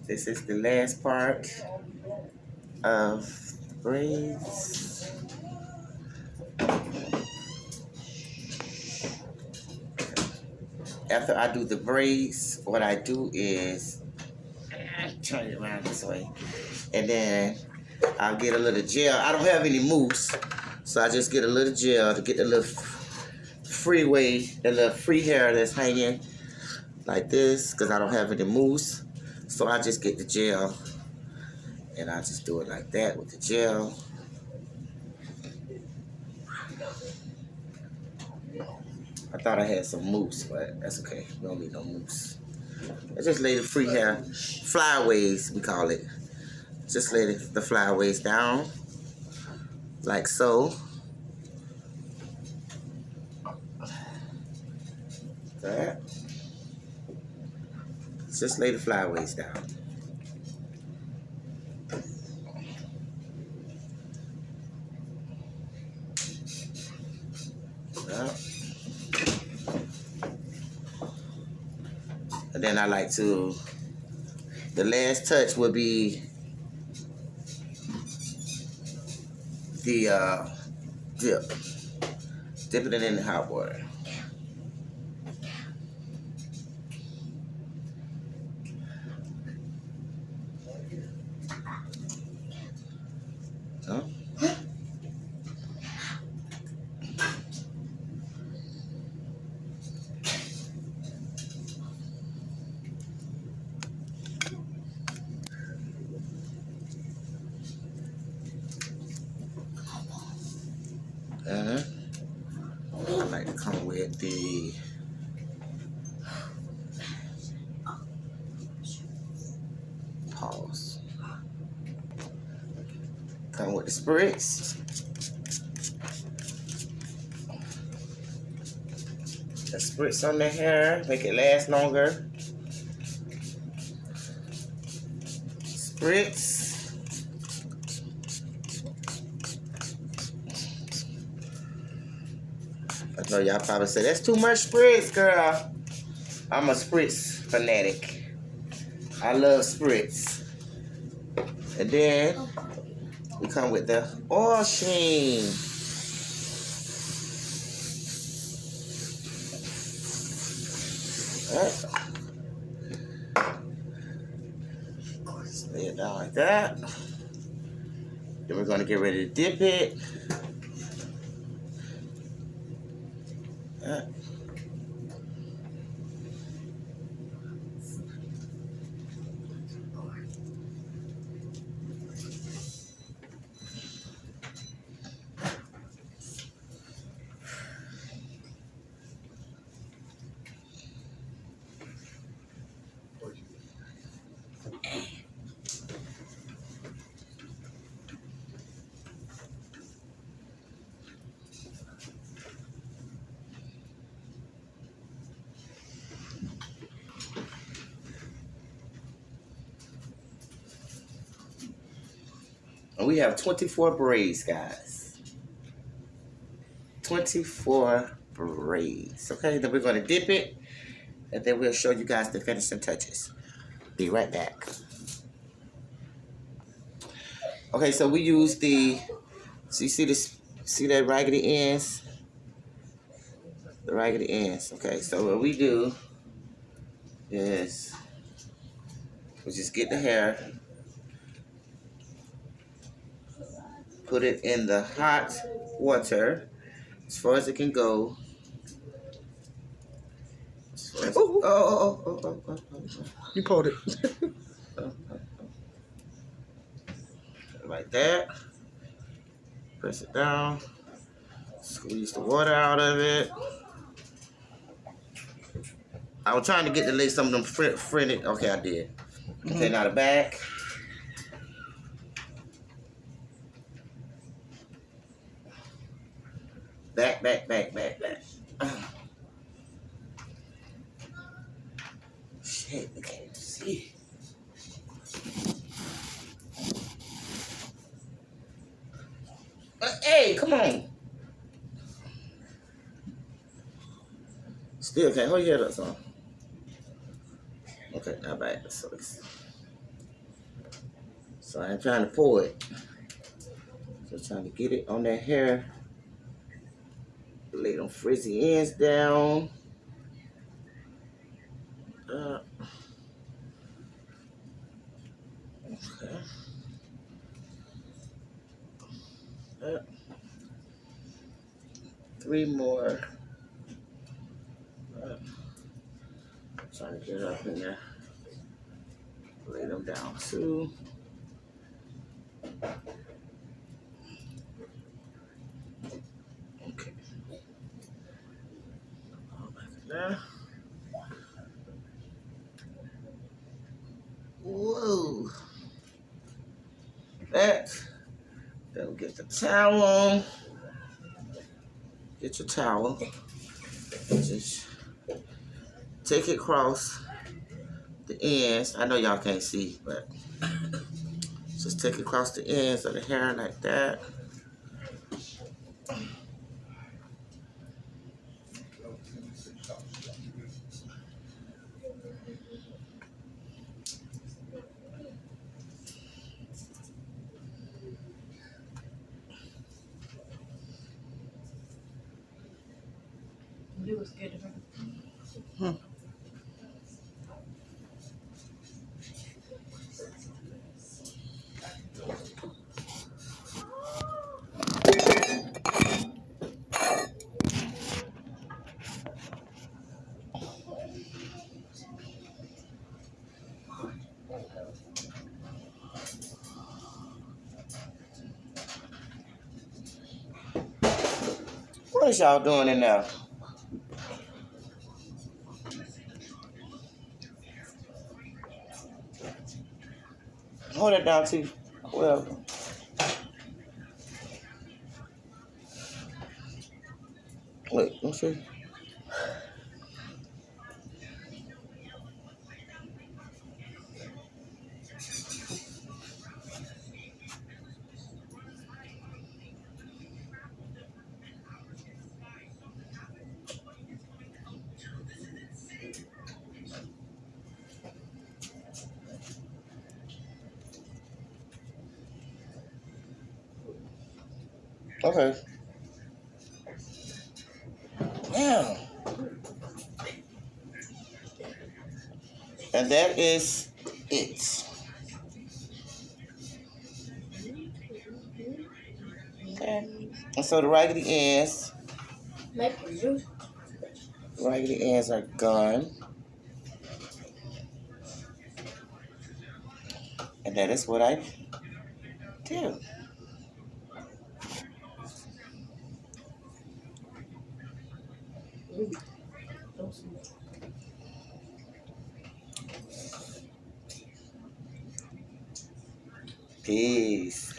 This is the last part of braids. After I do the braids, what I do is turn it around this way, and then I'll get a little gel. I don't have any mousse, so I just get a little gel to get the little the little free hair that's hanging like this, because I don't have any mousse. So I just get the gel, and I just do it like that with the gel. I thought I had some mousse, but that's okay. We don't need no mousse. I just lay the free hair, flyaways we call it. Just lay the flyaways down, like so. That. Just lay the flyaways down. And then I like to, the last touch would be the dip. Dipping it in the hot water. Huh? I like to come with the pause. Come with the spritz. The spritz on the hair, make it last longer. Spritz. I know y'all probably say, that's too much spritz, girl. I'm a spritz fanatic. I love spritz. And then we come with the oil sheen. Just lay it down like that. Then we're gonna get ready to dip it. And we have 24 braids, guys. 24 braids. Okay, then we're going to dip it, and then we'll show you guys the finishing touches. Be right back. Okay, so we use the, so you see this, see that raggedy ends? The raggedy ends. Okay, so what we do is we just get the hair, put it in the hot water as far as it can go. You pulled it. Like that. Press it down. Squeeze the water out of it. I was trying to get to lay some of them frinted. Okay, I did. Okay, now the back. Back. Shit, I can't see. Hey, come on. Still can't hold your head up, son. Okay, not bad. So So I ain't trying to pull it. Just trying to get it on that hair. Lay them frizzy ends down. Okay. 3 more. Trying to get up in there. Lay them down too. Okay. All back in there. Whoa. Then get the towel. Get your towel. Just take it across the ends. I know y'all can't see, but just take it across the ends of the hair like that. You was scared of her. What is y'all doing in there? Hold it down, T. Well, wait, let's see. Okay. Yeah. And that is it. Okay. And so the raggedy ends are gone. And that is what I do. Peace.